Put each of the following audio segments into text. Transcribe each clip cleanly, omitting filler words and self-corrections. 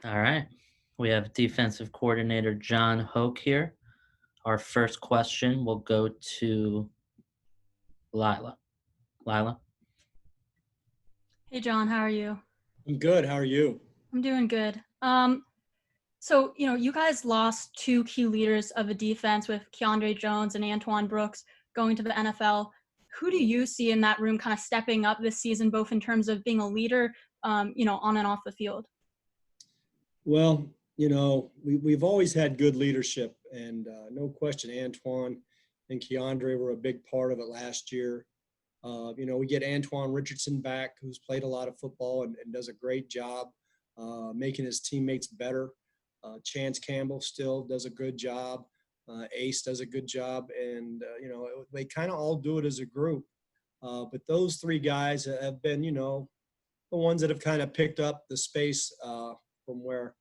All right. We have defensive coordinator John Hoke here. Our first question will go to Lila. Lila? Hey, John, how are you? I'm good. How are you? I'm doing good. So, you guys lost two key leaders of the defense with Keandre Jones and Antoine Brooks going to the NFL. Who do you see in that room kind of stepping up this season, both in terms of being a leader, on and off the field? Well, we've always had good leadership, and no question, Antoine and Keandre were a big part of it last year. We get Antoine Richardson back, who's played a lot of football and does a great job making his teammates better. Chance Campbell still does a good job. Ace does a good job, and they kind of all do it as a group. But those three guys have been, the ones that have kind of picked up the space from where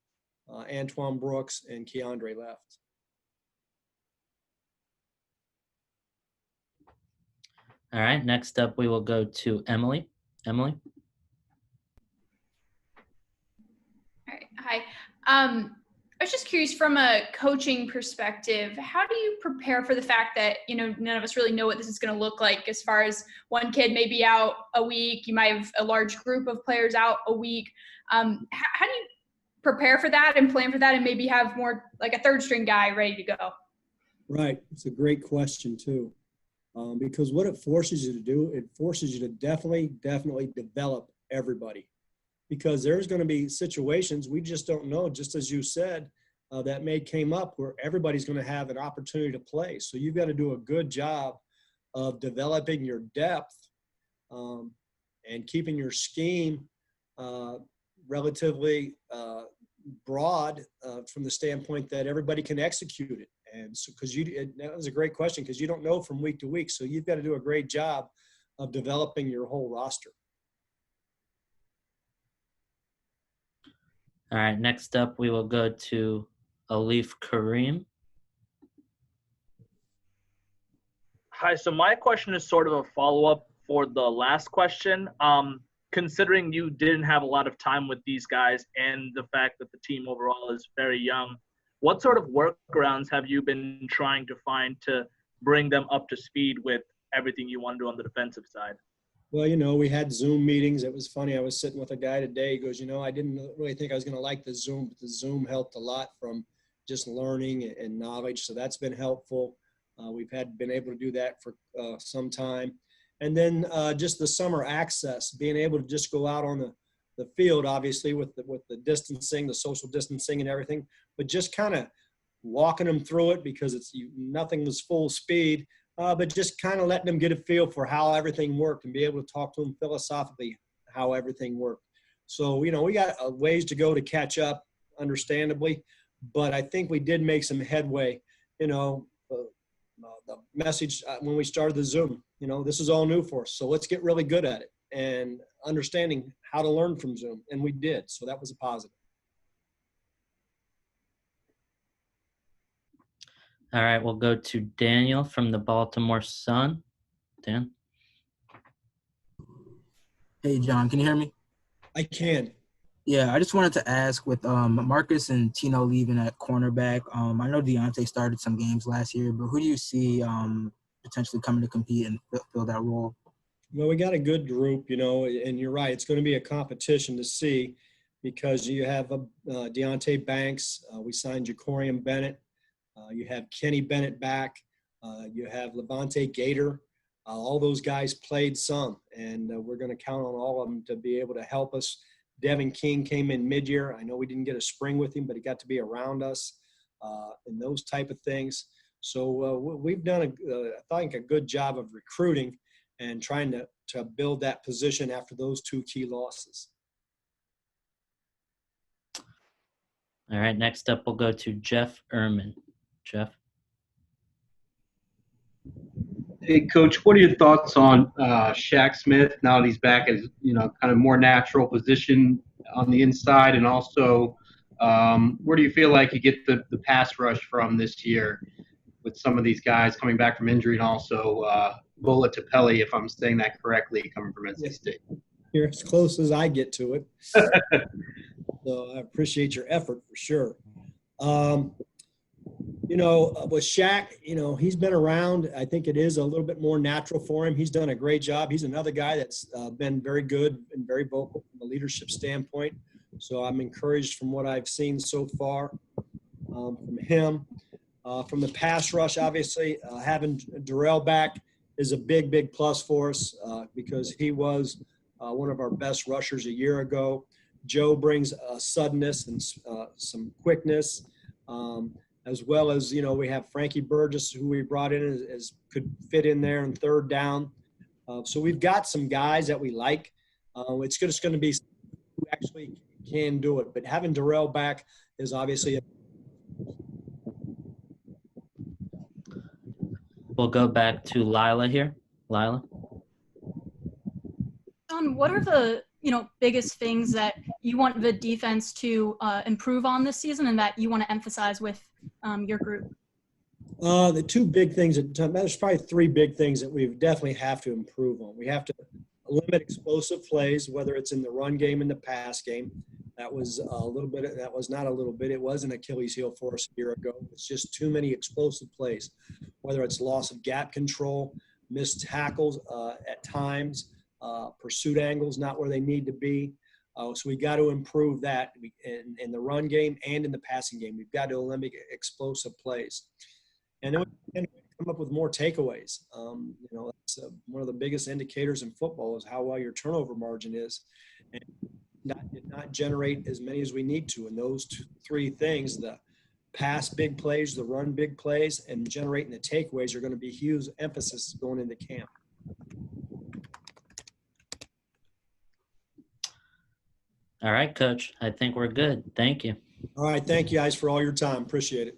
Antoine Brooks and Keandre left. All right. Next up, we will go to Emily. Emily? All right. Hi. I was just curious from a coaching perspective, how do you prepare for the fact that, none of us really know what this is going to look like as far as one kid may be out a week, you might have a large group of players out a week. How do you prepare for that and plan for that and maybe have more like a third string guy ready to go? Right. It's a great question too. Because what it forces you to do, it forces you to definitely develop everybody. Because there's going to be situations we just don't know, just as you said, that may came up where everybody's going to have an opportunity to play. So you've got to do a good job of developing your depth and keeping your scheme relatively broad from the standpoint that everybody can execute it. And so, that was a great question, because you don't know from week to week. So you've got to do a great job of developing your whole roster. All right. Next up, we will go to Alif Kareem. Hi. So my question is sort of a follow-up for the last question. Considering you didn't have a lot of time with these guys and the fact that the team overall is very young, what sort of workarounds have you been trying to find to bring them up to speed with everything you want to do on the defensive side? Well, we had Zoom meetings. It was funny. I was sitting with a guy today. He goes, I didn't really think I was going to like the Zoom, but the Zoom helped a lot from just learning and knowledge. So that's been helpful. We've been able to do that for some time. And then just the summer access, being able to just go out on the field, obviously with the distancing, the social distancing and everything, but just kind of walking them through it, because nothing was full speed. But just kind of letting them get a feel for how everything worked and be able to talk to them philosophically how everything worked. So, we got a ways to go to catch up, understandably, but I think we did make some headway. The message when we started the Zoom, this is all new for us. So let's get really good at it and understanding how to learn from Zoom. And we did. So that was a positive. All right, we'll go to Daniel from the Baltimore Sun. Dan? Hey, John, can you hear me? I can. Yeah, I just wanted to ask, with Marcus and Tino leaving at cornerback, I know Deontay started some games last year, but who do you see potentially coming to compete and fill that role? Well, we got a good group, and you're right. It's going to be a competition to see, because you have Deontay Banks. We signed Jacorian Bennett. You have Kenny Bennett back. You have Levante Gator. All those guys played some, and we're going to count on all of them to be able to help us. Devin King came in mid-year. I know we didn't get a spring with him, but he got to be around us and those type of things. So we've done, I think, a good job of recruiting and trying to build that position after those two key losses. All right, next up we'll go to Jeff Ehrman. Jeff? Hey, Coach, what are your thoughts on Shaq Smith now that he's back as, kind of more natural position on the inside? And also, where do you feel like you get the pass rush from this year with some of these guys coming back from injury, and also Bola Tapelli, if I'm saying that correctly, coming from NC State? You're as close as I get to it. So I appreciate your effort for sure. With Shaq, he's been around. I think it is a little bit more natural for him. He's done a great job. He's another guy that's been very good and very vocal from a leadership standpoint. So I'm encouraged from what I've seen so far from him. From the pass rush, obviously, having Darrell back is a big, big plus for us because he was one of our best rushers a year ago. Joe brings suddenness and some quickness, as well as, we have Frankie Burgess, who we brought in as could fit in there in third down. So we've got some guys that we like. It's just going to be who actually can do it. But having Darrell back is obviously We'll go back to Lila here. Lila? John, what are the biggest things that you want the defense to improve on this season and that you want to emphasize with your group? The two big things, there's probably three big things that we definitely have to improve on. We have to limit explosive plays, whether it's in the run game and the pass game. That was not a little bit. It was an Achilles heel for us a year ago. It's just too many explosive plays, whether it's loss of gap control, missed tackles at times, pursuit angles not where they need to be. So we got to improve that in the run game and in the passing game. We've got to eliminate explosive plays. And then we can come up with more takeaways. That's one of the biggest indicators in football is how well your turnover margin is. And did not generate as many as we need to. And those three things, the pass big plays, the run big plays, and generating the takeaways are going to be huge emphasis going into camp. All right, Coach. I think we're good. Thank you. All right. Thank you guys for all your time. Appreciate it.